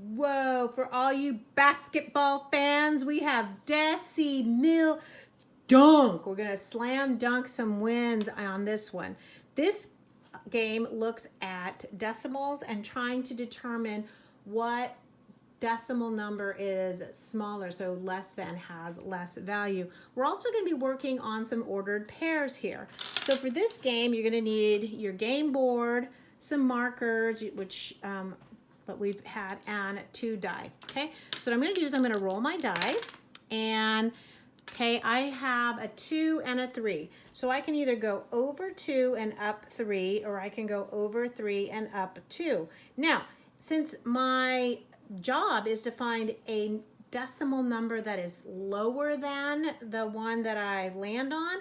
Whoa, for all you basketball fans, we have Deci-Mill-Dunk. We're going to slam dunk some wins on this one. This game looks at decimals and trying to determine what decimal number is smaller, so less than has less value. We're also going to be working on some ordered pairs here. So for this game, you're going to need your game board, some markers, which that we've had, and 2 die. Okay, so what I'm going to do is I'm going to roll my die, and okay, I have a 2 and a 3. So I can either go over 2 and up 3, or I can go over 3 and up 2. Now, since my job is to find a decimal number that is lower than the one that I land on,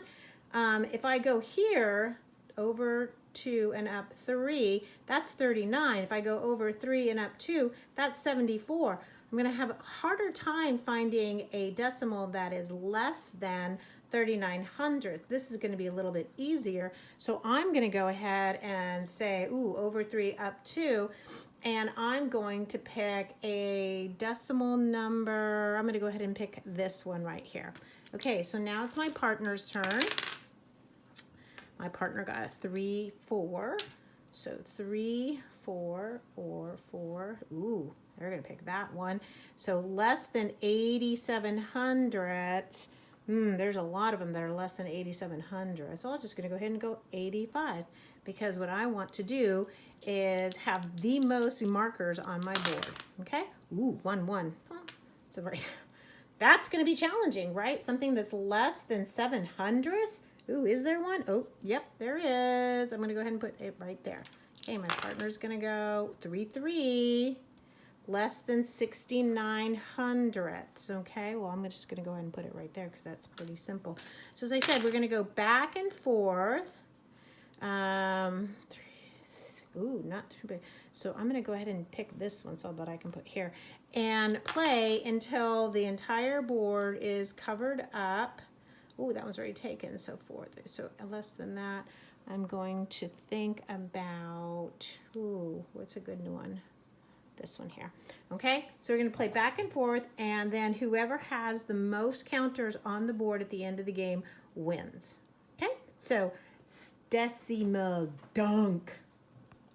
if I go here over 2 and up 3, that's 39. If I go over 3 and up 2, that's 74. I'm going to have a harder time finding a decimal that is less than 3900. This is going to be a little bit easier. So I'm going to go ahead and say, ooh, over 3, up 2. And I'm going to pick a decimal number. I'm going to go ahead and pick this one right here. Okay, so now it's my partner's turn. My partner got a 3, 4. So 3, 4, or 4. Ooh, they're going to pick that one. So less than 8,700. There's a lot of them that are less than 8,700. So I'm just going to go ahead and go 85, because what I want to do is have the most markers on my board. Okay? Ooh, 1, 1. Oh, so right. That's going to be challenging, right? Something that's less than 700. Ooh, is there one? Oh, yep, there is. I'm going to go ahead and put it right there. Okay, my partner's going to go 3, 3. Less than 6,900. Okay, well, I'm just going to go ahead and put it right there because that's pretty simple. So as I said, we're going to go back and forth. Ooh, not too big. So I'm going to go ahead and pick this one so that I can put here and play until the entire board is covered up. Ooh, that one's already taken. So 4. So less than that, I'm going to think about, ooh, what's a good one? This one here. Okay, so we're going to play back and forth, and then whoever has the most counters on the board at the end of the game wins. Okay, so Deci-Mill-Dunk.